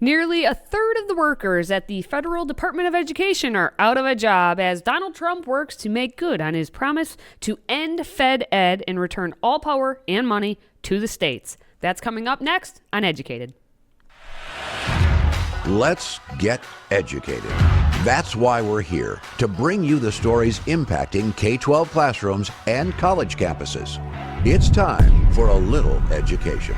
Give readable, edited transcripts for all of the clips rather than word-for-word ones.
Nearly a third of the workers at the Federal Department of Education are out of a job as Donald Trump works to make good on his promise to end Fed Ed and return all power and money to the states. That's coming up next on Educated. Let's get educated. That's why we're here, to bring you the stories impacting K-12 classrooms and college campuses. It's time for a little education.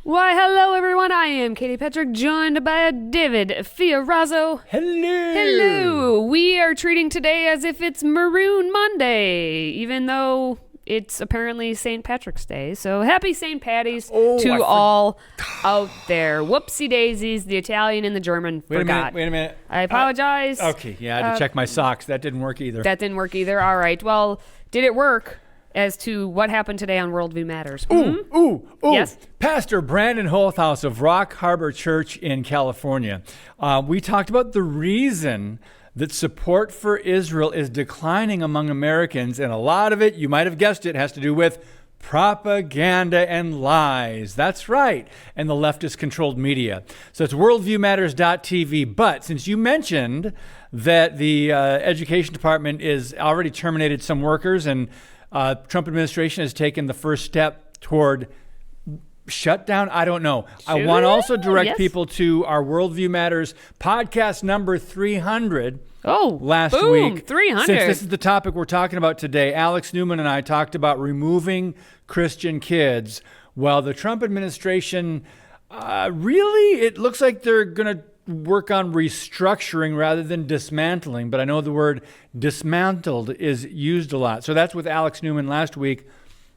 Why, hello, everyone. I am Katie Petrick, joined by David Fiorazo. Hello. Hello. We are treating today as if it's Maroon Monday, even though it's apparently St. Patrick's Day. So happy St. Patty's to all out there. Whoopsie daisies, the Italian and the German forgot. Wait a minute. I apologize. Okay, yeah, I had to check my socks. That didn't work either. That didn't work either. All right. Well, did it work as to what happened today on Worldview Matters? Ooh. Yes? Pastor Brandon Holthaus of Rock Harbor Church in California. We talked about the reason that support for Israel is declining among Americans, and a lot of it, you might have guessed it, has to do with propaganda and lies. That's right. And the leftist-controlled media. So it's worldviewmatters.tv. But since you mentioned that the Education Department is already terminated some workers and Trump administration has taken the first step toward shutdown, I don't know. I want to also direct people to our Worldview Matters podcast number 300. Last week. 300. Since this is the topic we're talking about today, Alex Newman and I talked about removing Christian kids. Well, the Trump administration, really, it looks like they're going to work on restructuring rather than dismantling. But I know the word dismantled is used a lot. So that's with Alex Newman last week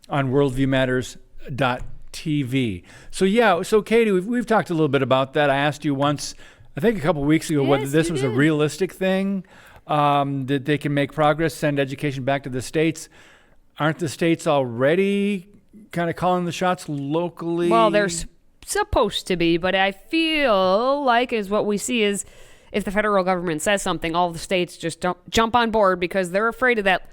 on worldviewmatters.tv. So Katie, we've talked a little bit about that. I asked you once, I think a couple weeks ago, whether this was a realistic thing, that they can make progress, send education back to the states. Aren't the states already kind of calling the shots locally? Well, they're supposed to be, but I feel like is what we see is if the federal government says something, all the states just don't jump on board because they're afraid of that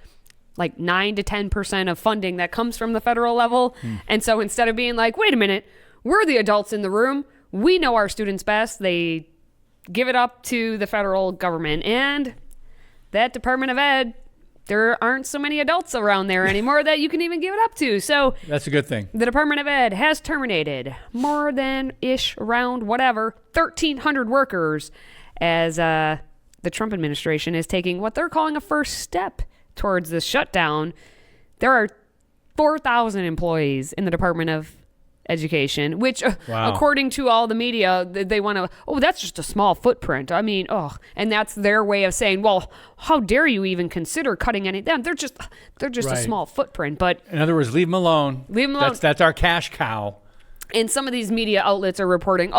like 9 to 10% of funding that comes from the federal level. And so instead of being like, wait a minute, we're the adults in the room, we know our students best, they give it up to the federal government. And that Department of Ed, there aren't so many adults around there anymore that you can even give it up to. So that's a good thing. The Department of Ed has terminated more than around 1,300 workers as the Trump administration is taking what they're calling a first step towards the shutdown. There are 4,000 employees in the Department of Education, which according to all the media, they want to, that's just a small footprint. I mean, and that's their way of saying, well, how dare you even consider cutting any of them? They're just a small footprint. But in other words, leave them alone. Leave them alone. That's our cash cow. And some of these media outlets are reporting,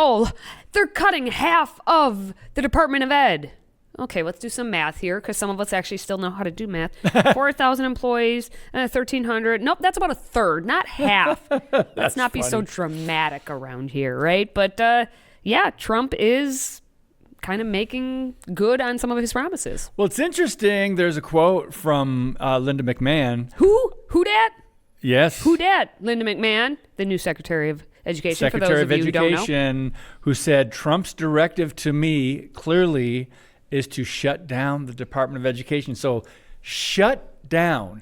they're cutting half of the Department of Ed. Okay, let's do some math here because some of us actually still know how to do math. 4,000 employees, 1,300. Nope, that's about a third, not half. Let's not be so dramatic around here, right? But Trump is kind of making good on some of his promises. Well, it's interesting. There's a quote from Linda McMahon. Who dat? Yes. Who dat? Linda McMahon, the new Secretary of Education. Secretary for those of you Education, who don't know. who said Trump's directive to me clearly is to shut down the Department of Education. So shut down.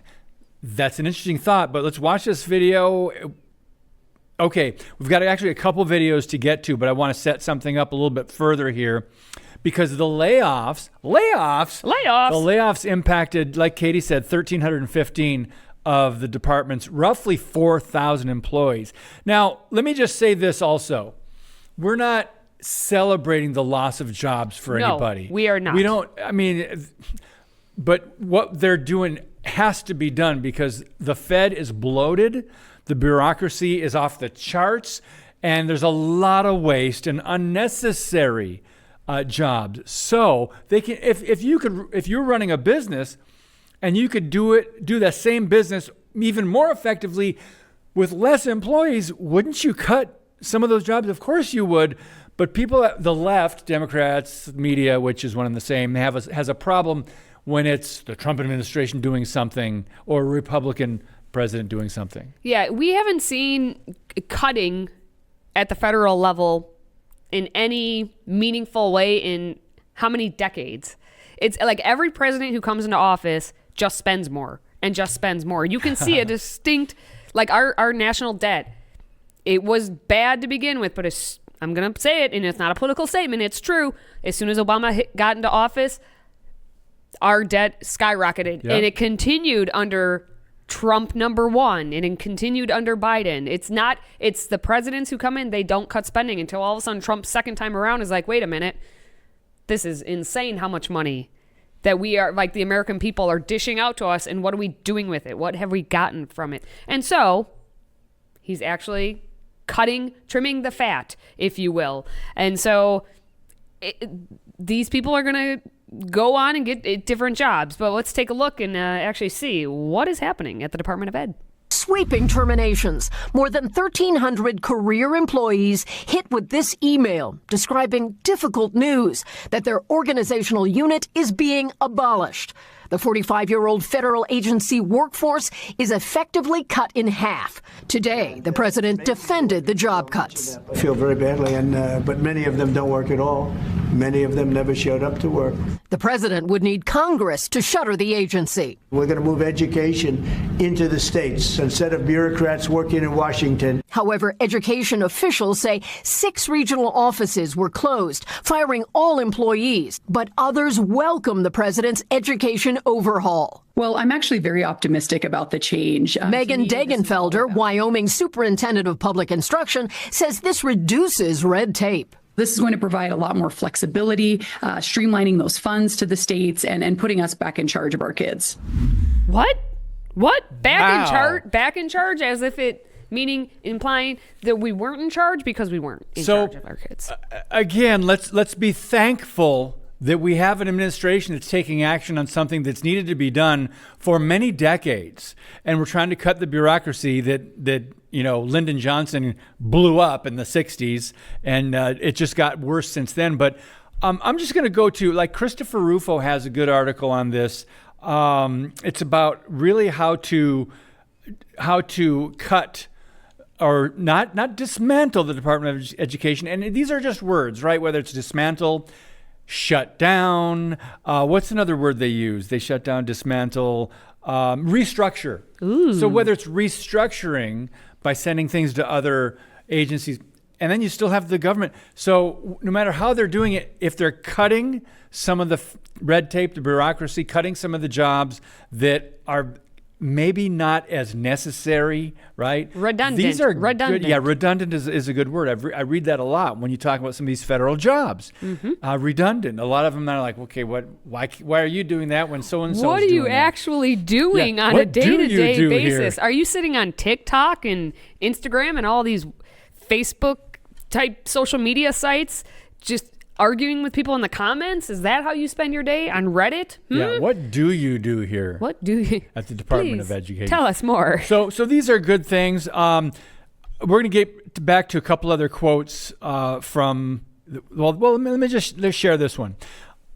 That's an interesting thought, but let's watch this video. Okay, we've got actually a couple videos to get to, but I want to set something up a little bit further here because the layoffs impacted, like Katie said, 1,315 of the department's roughly 4,000 employees. Now, let me just say this also. We're not celebrating the loss of jobs for anybody. We are not. We don't, but what they're doing has to be done because the Fed is bloated, the bureaucracy is off the charts, and there's a lot of waste and unnecessary jobs. So they can, if you're running a business and you could do that same business even more effectively with less employees, wouldn't you cut some of those jobs? Of course you would. But people at the left, Democrats, media, which is one and the same, has a problem when it's the Trump administration doing something or a Republican president doing something. Yeah, we haven't seen cutting at the federal level in any meaningful way in how many decades. It's like every president who comes into office just spends more and just spends more. You can see a distinct, like our national debt. It was bad to begin with, but I'm going to say it, and it's not a political statement. It's true. As soon as Obama got into office, our debt skyrocketed, and it continued under Trump #1, and it continued under Biden. It's the presidents who come in, they don't cut spending until all of a sudden Trump's second time around is like, wait a minute, this is insane how much money that we are, like the American people are dishing out to us, and what are we doing with it? What have we gotten from it? And so he's actually trimming the fat, if you will. And so these people are going to go on and get different jobs. But let's take a look and actually see what is happening at the Department of Ed. Sweeping terminations. More than 1,300 career employees hit with this email describing difficult news that their organizational unit is being abolished. The 45-year-old federal agency workforce is effectively cut in half. Today, the president defended the job cuts. I feel very badly, but many of them don't work at all. Many of them never showed up to work. The president would need Congress to shutter the agency. We're going to move education into the states instead of bureaucrats working in Washington. However, education officials say 6 regional offices were closed, firing all employees. But others welcome the president's education overhaul. Well, I'm actually very optimistic about the change. Megan Degenfelder, Wyoming Superintendent of Public Instruction, says this reduces red tape. This is going to provide a lot more flexibility, streamlining those funds to the states and putting us back in charge of our kids. What? Back in charge as if it implying that we weren't in charge because we weren't in charge of our kids. Again, let's be thankful that we have an administration that's taking action on something that's needed to be done for many decades, and we're trying to cut the bureaucracy that Lyndon Johnson blew up in the 60s, and it just got worse since then. But I'm just going to go to, like, Christopher Rufo has a good article on this. It's about really how to cut or not dismantle the Department of Education. And these are just words, right? Whether it's dismantle, shut down. What's another word they use? They shut down, dismantle, restructure. Ooh. So whether it's restructuring by sending things to other agencies, and then you still have the government. So no matter how they're doing it, if they're cutting some of the red tape, the bureaucracy, cutting some of the jobs that are maybe not as necessary, right? Redundant. These are redundant. Good. Yeah, redundant is a good word. I read that a lot when you talk about some of these federal jobs. Mm-hmm. Redundant. A lot of them are like, okay, why are you doing that when so-and-so is doing that? What are you actually doing on a day-to-day basis? Are you sitting on TikTok and Instagram and all these Facebook-type social media sites just arguing with people in the comments? Is that how you spend your day on Reddit? Yeah. What do you do here? What do you at the Department of Please, Education? Tell us more. So these are good things. We're going to get back to a couple other quotes from. Well, let me just share this one.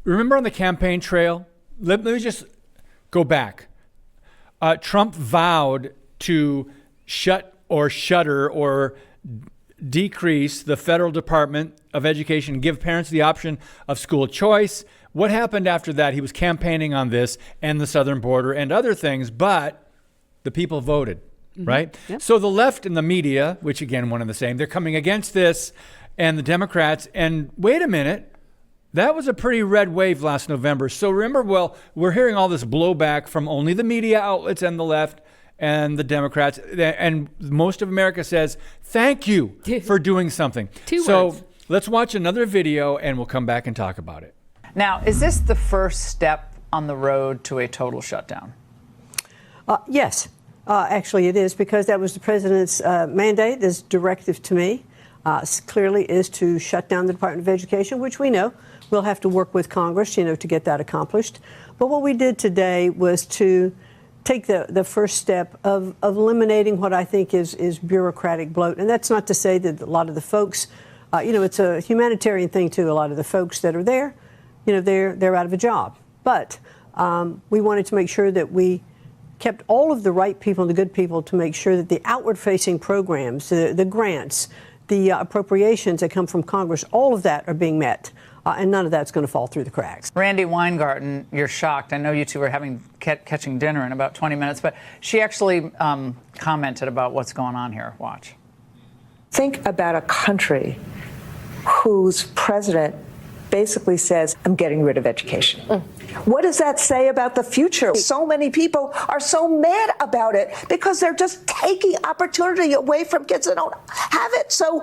Remember on the campaign trail? Let me just go back. Trump vowed to shutter or decrease the federal Department of Education, give parents the option of school choice. What happened after that? He was campaigning on this and the southern border and other things, but the people voted, right? Yep. So the left and the media, which again, one and the same, they're coming against this, and the Democrats, and wait a minute, that was a pretty red wave last November. So remember, we're hearing all this blowback from only the media outlets and the left and the Democrats, and most of America says, thank you for doing something. So let's watch another video, and we'll come back and talk about it. Now, is this the first step on the road to a total shutdown? Yes, actually it is, because that was the president's mandate, this directive to me, clearly is to shut down the Department of Education, which we know we'll have to work with Congress, to get that accomplished. But what we did today was to take the first step of eliminating what I think is bureaucratic bloat. And that's not to say that a lot of the folks, it's a humanitarian thing too. A lot of the folks that are there, they're out of a job. But we wanted to make sure that we kept all of the right people and the good people to make sure that the outward-facing programs, the grants, the appropriations that come from Congress, all of that are being met. And none of that's going to fall through the cracks. Randy Weingarten, you're shocked. I know you two are catching dinner in about 20 minutes, but she actually commented about what's going on here. Watch. Think about a country whose president basically says, I'm getting rid of education. What does that say about the future? So many people are so mad about it because they're just taking opportunity away from kids that don't have it. So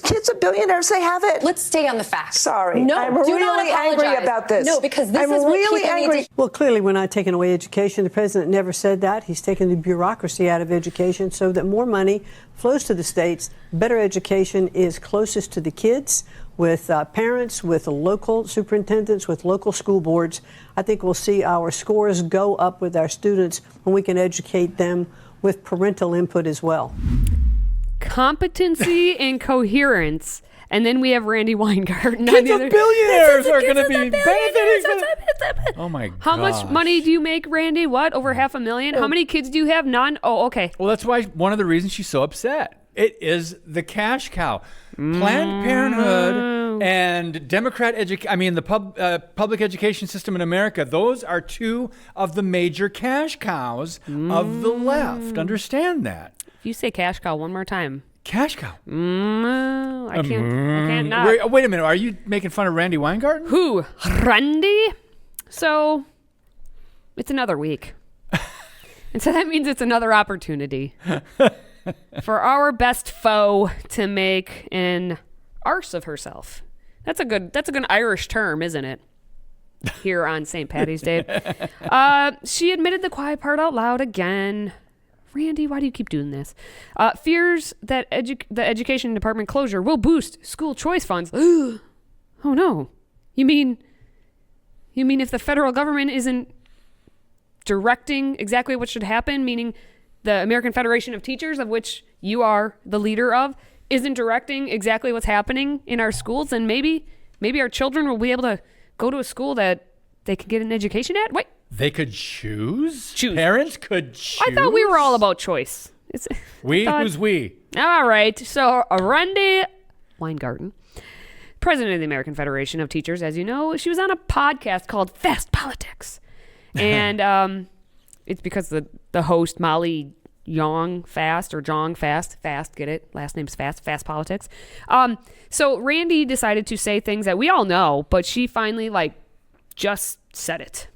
kids of billionaires, they have it. Let's stay on the facts. Sorry. No, I'm do really not apologize. angry about this. No, because this I'm is what really people angry. need to... Well, clearly we're not taking away education. The president never said that. He's taken the bureaucracy out of education so that more money flows to the states. Better education is closest to the kids, with parents, with local superintendents, with local school boards. I think we'll see our scores go up with our students when we can educate them with parental input as well. Competency and coherence. And then we have Randy Weingarten. Kids of billionaires are going to be benefiting. Oh, my God. How much money do you make, Randy? What? Over $500,000? How many kids do you have? None? Oh, okay. Well, that's why one of the reasons she's so upset. It is the cash cow. Planned Parenthood and the public education system in America, those are two of the major cash cows of the left. Understand that. If you say cash cow one more time. Cash cow. I can't not. Wait a minute. Are you making fun of Randy Weingarten? Who? Randy? So, it's another week. And so that means it's another opportunity for our best foe to make an arse of herself. That's a good Irish term, isn't it? Here on St. Paddy's Day. She admitted the quiet part out loud again. Randy, why do you keep doing this? Fears that the education department closure will boost school choice funds. Oh no. You mean if the federal government isn't directing exactly what should happen, meaning the American Federation of Teachers, of which you are the leader of, isn't directing exactly what's happening in our schools, and maybe our children will be able to go to a school that they can get an education at? Wait. They could choose? Parents could choose? I thought we were all about choice. Who's we? All right. So Randy Weingarten, president of the American Federation of Teachers, as you know, she was on a podcast called Fast Politics. And it's because the host, Molly Jong Fast, get it? Last name's Fast Politics. So Randy decided to say things that we all know, but she finally just said it.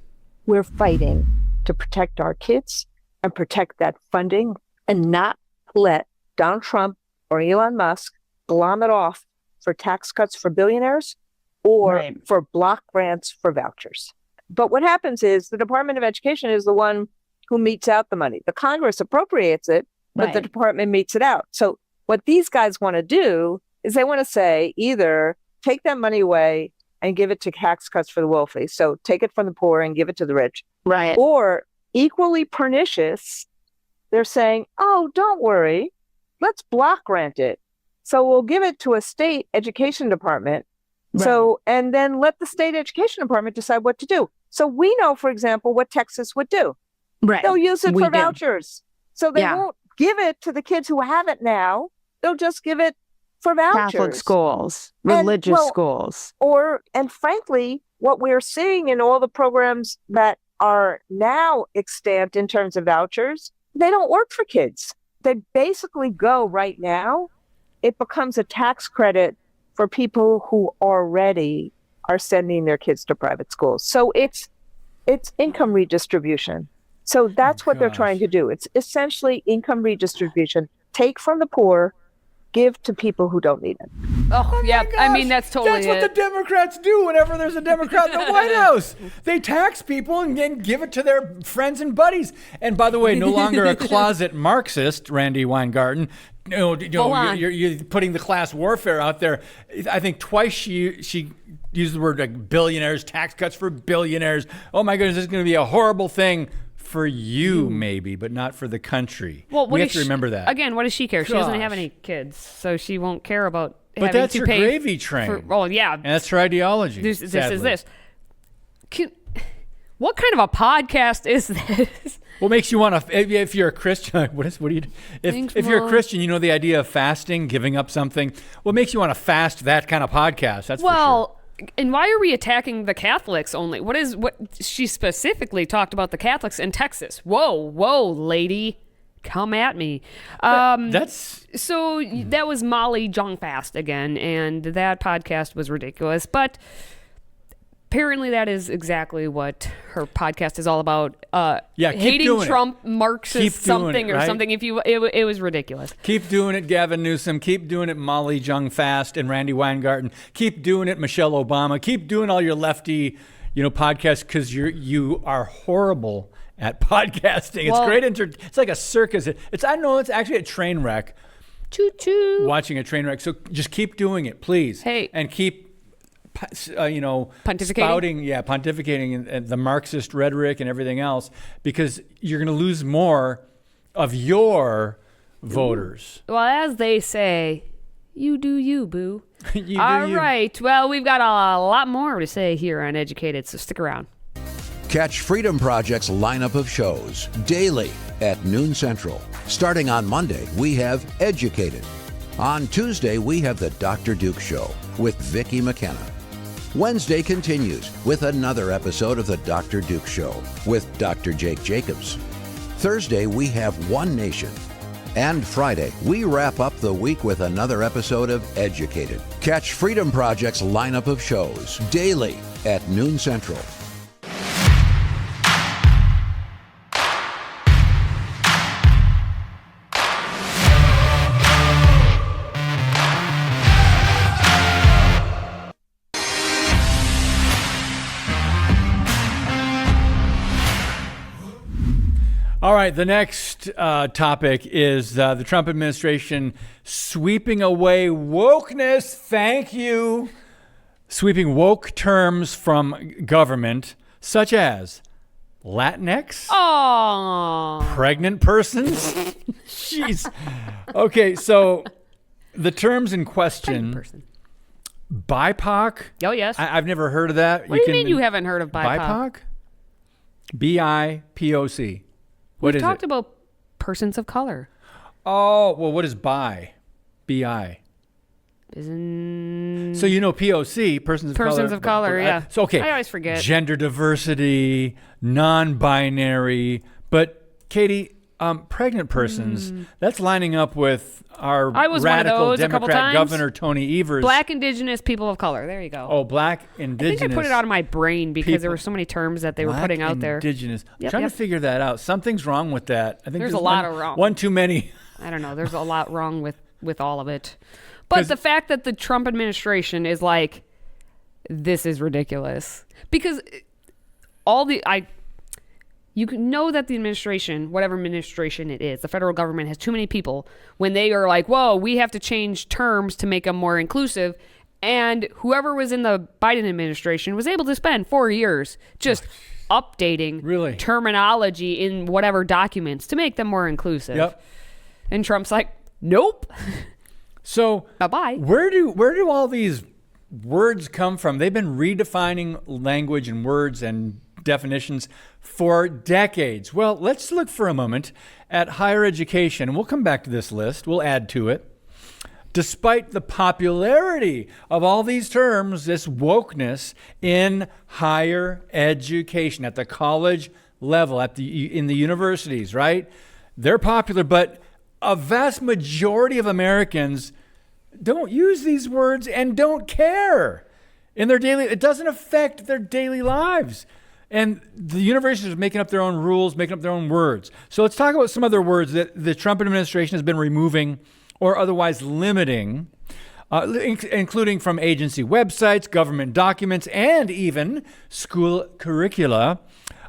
We're fighting to protect our kids and protect that funding and not let Donald Trump or Elon Musk glom it off for tax cuts for billionaires or for block grants for vouchers. But what happens is the Department of Education is the one who metes out the money. The Congress appropriates it, but the department metes it out. So what these guys want to do is they want to say either take that money away and give it to tax cuts for the wealthy. So take it from the poor and give it to the rich. Right. Or equally pernicious, they're saying, oh, don't worry, let's block grant it. So we'll give it to a state education department. Right. So, and then let the state education department decide what to do. So we know, for example, what Texas would do. Right. They'll use it for vouchers. So they won't give it to the kids who have it now. They'll just give it for vouchers. Catholic schools, religious schools. And frankly, what we're seeing in all the programs that are now extant in terms of vouchers, they don't work for kids. They basically go right now. It becomes a tax credit for people who already are sending their kids to private schools. So it's income redistribution. So that's what they're trying to do. It's essentially income redistribution. Take from the poor, give to people who don't need it. Oh yeah. I mean, that's totally That's what the Democrats do whenever there's a Democrat in the White House. They tax people and then give it to their friends and buddies. And by the way, no longer a closet Marxist, Randy Weingarten. You're putting the class warfare out there. I think twice she used the word billionaires, tax cuts for billionaires. Oh my goodness, this is going to be a horrible thing for you, maybe, but not for the country. Well, we have to remember that. Again, what does she care? She doesn't have any kids, so she won't care about but having that's to her pay gravy train. And that's her ideology. This is this. What kind of a podcast is this? What makes you want to, if you're a Christian, what do you do? If you're a Christian, you know the idea of fasting, giving up something. What makes you want to fast that kind of podcast? That's for sure. And why are we attacking the Catholics only? What she specifically talked about the Catholics in Texas. Whoa, lady. Come at me. So that was Molly Jong-Fast again, and that podcast was ridiculous. But apparently that is exactly what her podcast is all about. Hating Trump, Marxist something or something. It was ridiculous. Keep doing it, Gavin Newsom. Keep doing it, Molly Jong-Fast and Randy Weingarten. Keep doing it, Michelle Obama. Keep doing all your lefty, podcasts, because you are horrible at podcasting. It's great. It's like a circus. It's actually a train wreck. Choo choo. Watching a train wreck. So just keep doing it, please. Hey. And keep, pontificating. Pontificating and the Marxist rhetoric and everything else, because you're going to lose more of your voters. Well, as they say, you do you, boo. All right. Well, we've got a lot more to say here on Educated, so stick around. Catch Freedom Project's lineup of shows daily at noon Central. Starting on Monday, we have Educated. On Tuesday, we have the Dr. Duke Show with Vicki McKenna. Wednesday continues with another episode of the Dr. Duke Show with Dr. Jake Jacobs. Thursday, we have One Nation. And Friday, we wrap up the week with another episode of Educated. Catch Freedom Project's lineup of shows daily at noon Central. All right, the next topic is the Trump administration sweeping away wokeness. Thank you. Sweeping woke terms from government, such as Latinx, pregnant persons. Jeez. Okay, so the terms in question, BIPOC. Oh, yes. I've never heard of that. What do you mean you haven't heard of BIPOC? BIPOC? BIPOC. We've talked about persons of color. Oh, well, what is bi? BI. So POC, persons of color. Persons of color, yeah. So, okay. I always forget. Gender diversity, non-binary. But, Katie, pregnant persons, that's lining up with our radical Democrat Governor Tony Evers. Black Indigenous people of color. There you go. Oh, Black Indigenous. I think I put it out of my brain because there were so many terms that they were putting out there. Indigenous. I'm trying to figure that out. Something's wrong with that. I think there's a lot of wrong. One too many. I don't know. There's a lot wrong with all of it. But the fact that the Trump administration is like, this is ridiculous. Because you know that the administration, whatever administration it is, the federal government has too many people when they are like, whoa, we have to change terms to make them more inclusive. And whoever was in the Biden administration was able to spend 4 years just updating terminology in whatever documents to make them more inclusive. Yep. And Trump's like, nope. So bye-bye. Where do all these words come from? They've been redefining language and words and definitions for decades. Well, let's look for a moment at higher education, and we'll come back to this list. We'll add to it. Despite the popularity of all these terms, this wokeness in higher education, at the college level, in the universities, right? They're popular, but a vast majority of Americans don't use these words and don't care in their daily. It doesn't affect their daily lives. And the universities are making up their own rules, making up their own words. So let's talk about some other words that the Trump administration has been removing or otherwise limiting, including from agency websites, government documents, and even school curricula.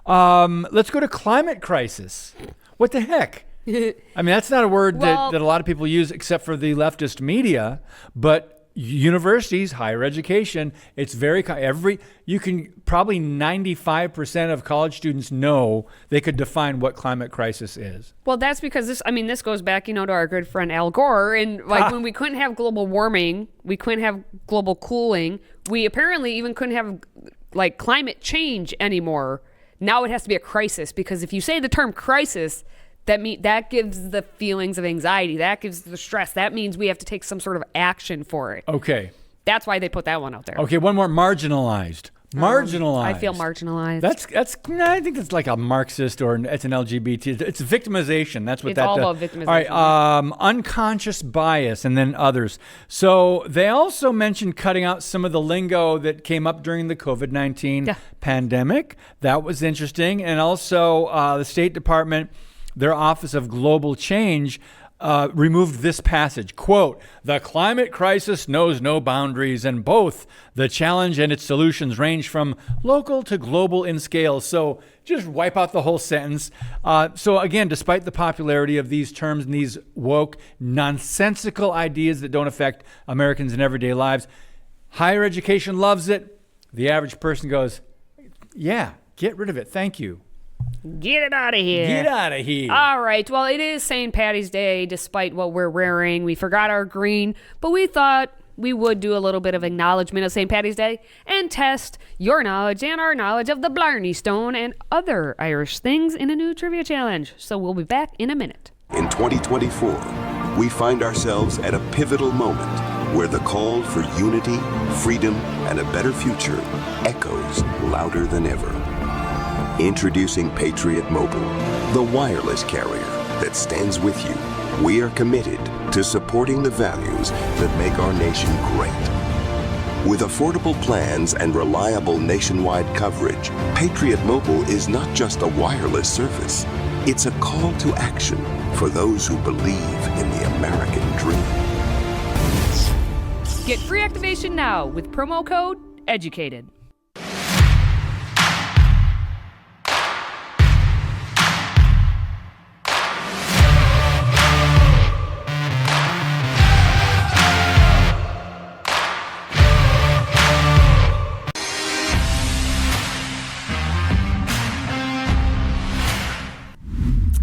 Let's go to climate crisis. What the heck? I mean, that's not a word that a lot of people use except for the leftist media, but universities, higher education, it's very, you can probably 95% of college students know they could define what climate crisis is. Well, that's because this goes back, to our good friend Al Gore. And when we couldn't have global warming, we couldn't have global cooling. We apparently even couldn't have climate change anymore Now it has to be a crisis, because if you say the term crisis, that gives the feelings of anxiety. That gives the stress. That means we have to take some sort of action for it. Okay. That's why they put that one out there. Okay, one more. Marginalized. Marginalized. I feel marginalized. I think it's like a Marxist, or it's an LGBT. It's victimization. That's what it's that all does. about victimization. All right, unconscious bias, and then others. So they also mentioned cutting out some of the lingo that came up during the COVID-19 pandemic. That was interesting. And also the State Department, their Office of Global Change, removed this passage, quote, "The climate crisis knows no boundaries, and both the challenge and its solutions range from local to global in scale." So just wipe out the whole sentence. So again, despite the popularity of these terms and these woke, nonsensical ideas that don't affect Americans in everyday lives, higher education loves it. The average person goes, yeah, get rid of it. Thank you. Get it out of here. Get out of here. All right. Well, it is St. Patty's Day, despite what we're wearing. We forgot our green, but we thought we would do a little bit of acknowledgement of St. Patty's Day and test your knowledge and our knowledge of the Blarney Stone and other Irish things in a new trivia challenge. So we'll be back in a minute. In 2024, we find ourselves at a pivotal moment where the call for unity, freedom, and a better future echoes louder than ever. Introducing Patriot Mobile, the wireless carrier that stands with you. We are committed to supporting the values that make our nation great. With affordable plans and reliable nationwide coverage, Patriot Mobile is not just a wireless service. It's a call to action for those who believe in the American dream. Get free activation now with promo code EDUCATED.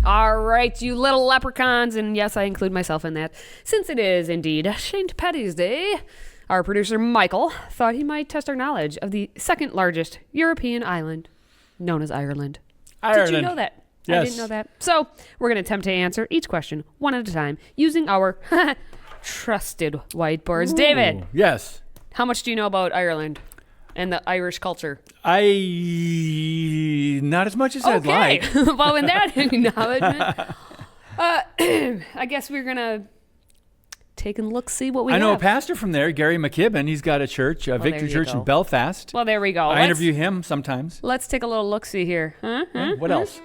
All right, you little leprechauns, and yes, I include myself in that, since it is indeed St. Patty's Day. Our producer, Michael, thought he might test our knowledge of the second largest European island, known as Ireland. Did you know that? Yes. I didn't know that. So we're going to attempt to answer each question one at a time using our trusted whiteboards. Ooh, David. Yes. How much do you know about Ireland and the Irish culture? Not as much as I'd like. Well, in that acknowledgement, I guess we're going to take a look, see what we have. I know a pastor from there, Gary McKibben. He's got a church, Victory Church in Belfast. Well, there we go. I interview him sometimes. Let's take a little look-see here. What else?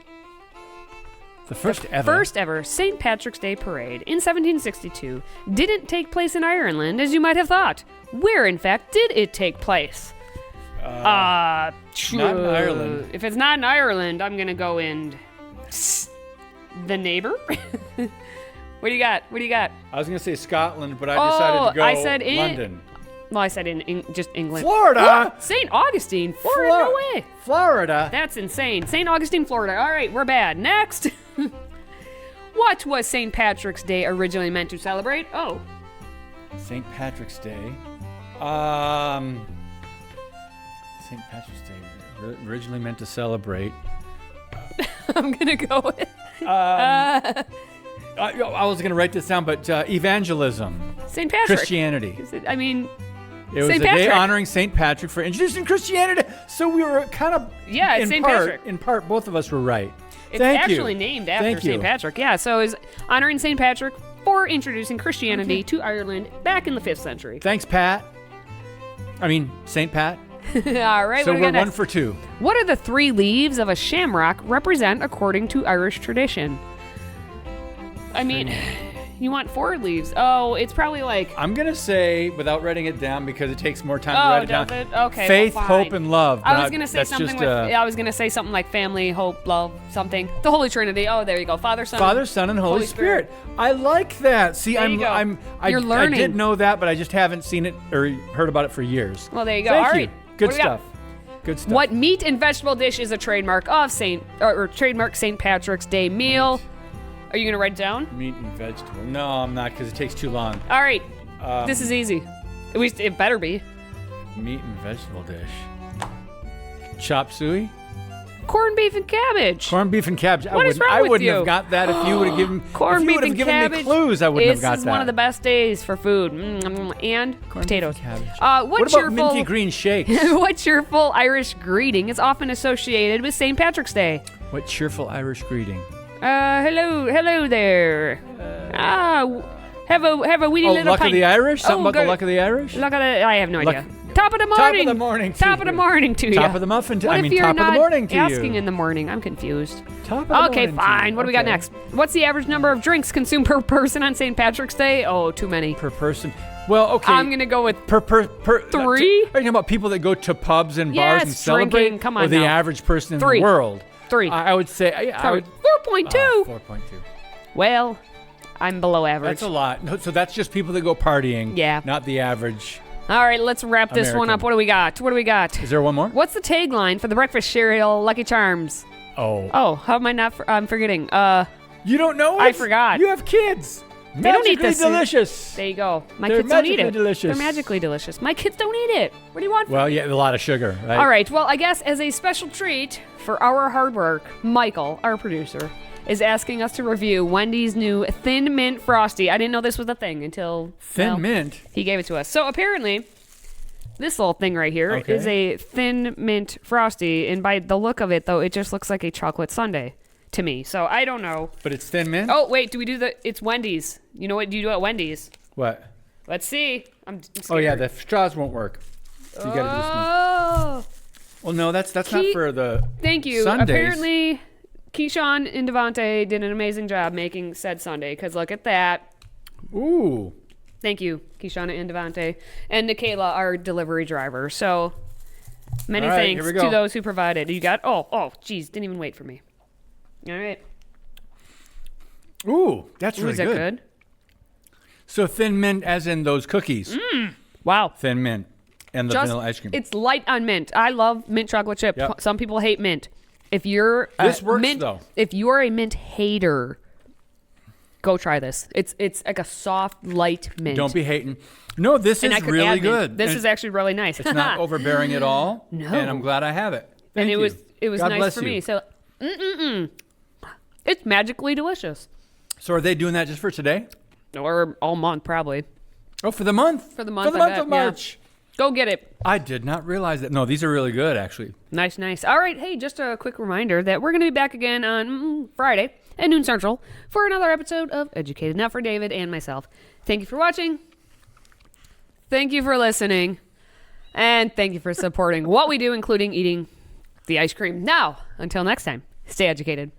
The first ever St. Patrick's Day Parade in 1762 didn't take place in Ireland, as you might have thought. Where, in fact, did it take place? Not in Ireland. If it's not in Ireland, I'm going to go in the neighbor. What do you got? I was going to say Scotland, but I decided to go London. Well, I said in just England. Florida! St. Augustine, Florida, no way. Florida. That's insane. St. Augustine, Florida. All right, we're bad. Next. What was St. Patrick's Day originally meant to celebrate? Oh. St. Patrick's Day. St. Patrick's Day originally meant to celebrate. I'm going to go with... I was going to write this down, but evangelism. St. Patrick. Christianity. It was St. a day Patrick. honoring St. Patrick for introducing Christianity. So we were kind of, it's St. Patrick. In part, both of us were right. It's actually named after St. Patrick. Yeah, so it's honoring St. Patrick for introducing Christianity to Ireland back in the 5th century. Thanks, Pat. I mean, St. Pat. All right, so we're 1 for 2. What do the 3 leaves of a shamrock represent according to Irish tradition? I mean, you want 4 leaves. Oh, it's probably like... I'm going to say, without writing it down, because it takes more time to write it down. Okay, faith, well, fine. hope, and love. I was going to say something I was going to say something like family, hope, love, something. The Holy Trinity. Oh, there you go. Father, Son, and Holy Spirit. I like that. See, You're learning. I did know that, but I just haven't seen it or heard about it for years. Well, there you go. Thank All you. right. Good stuff. Good stuff. What meat and vegetable dish is a trademark of St. Patrick's Day meal? Are you going to write it down? Meat and vegetable. No, I'm not, because it takes too long. All right. This is easy. At least it better be. Meat and vegetable dish. Chop suey? Corned beef and cabbage. Corned beef and cabbage. What is wrong I with wouldn't you? have got that if you would have given Corned if you beef would have and given cabbage. me clues. I wouldn't have got This is that. one of the best days for food. And potatoes. What What about cheerful, minty green shakes? what cheerful Irish greeting is often associated with St. Patrick's Day? What cheerful Irish greeting? Hello there. Have a wee little luck pint. of the Irish? Something about the good. luck of the Irish? Luck of the, I have no Luck- idea. Top of the morning. Top of the morning to Top of the you. morning to you. Top of the muffin to- What I if mean, you're top of the not morning to you. asking in the morning? I'm confused. Top of the Okay, morning to fine. you. What do we got Okay. next? What's the average number of drinks consumed per person on St. Patrick's Day? Oh, too many. Per person. Well, okay. I'm gonna go with per 3. Three? Are you talking about people that go to pubs and bars and Yes, celebrate? drinking. Come on or the now. average person in 3. the world? 3. I would say I would 4.2. 4.2. Well, I'm below average. That's a lot. No, so that's just people that go partying. Yeah. Not the average. All right, let's wrap this one American. up. What do we got? What do we got? Is there one more? What's the tagline for the breakfast cereal Lucky Charms? Oh. How am I not? I'm forgetting. You don't know it? I forgot. You have kids. They don't eat Magically this. delicious. There you go. My They're kids don't eat magically it. delicious. They're magically delicious. My kids don't eat it. What do you want? Well, yeah, a lot of sugar, right? All right. Well, I guess as a special treat for our hard work, Michael, our producer, is asking us to review Wendy's new Thin Mint Frosty. I didn't know this was a thing until Thin Mint? he gave it to us. So apparently, this little thing right here Okay. is a Thin Mint Frosty, and by the look of it, though, it just looks like a chocolate sundae to me. So I don't know. But it's Thin Mint? Oh, wait. Do we do the... It's Wendy's. You know what do you do at Wendy's? What? Let's see. I'm scared. Oh, yeah, the straws won't work. So you got to do this one. Oh. Well, no, that's not for the Thank you. Sundays. Apparently, Keyshawn and Devontae did an amazing job making said sundae, because look at that. Ooh. Thank you, Keyshawn and Devontae. And Nikayla, our delivery driver. So, many All right, thanks here we to go. those who provided. You got... Oh, geez. Didn't even wait for me. All right. Ooh, that's Ooh, really is that good? So Thin Mint as in those cookies. Wow. Thin Mint and the vanilla ice cream. It's light on mint. I love mint chocolate chip. Yep. Some people hate mint. If you're This works, mint, though. If you're a mint hater, go try this. It's like a soft, light mint. Don't be hating. No, this And I is could really add mint. good. This And is actually really nice. It's not overbearing at all. No. And I'm glad I have it. And Thank it you. was God nice bless for you. me. So, it's magically delicious. So are they doing that just for today? Or all month, probably. Oh, for the month? For the month, For the I month bet, of March. yeah. Go get it. I did not realize that. No, these are really good, actually. Nice. All right, hey, just a quick reminder that we're going to be back again on Friday at noon Central for another episode of Educated. Now for David and myself. Thank you for watching. Thank you for listening. And thank you for supporting what we do, including eating the ice cream. Now, until next time, stay educated.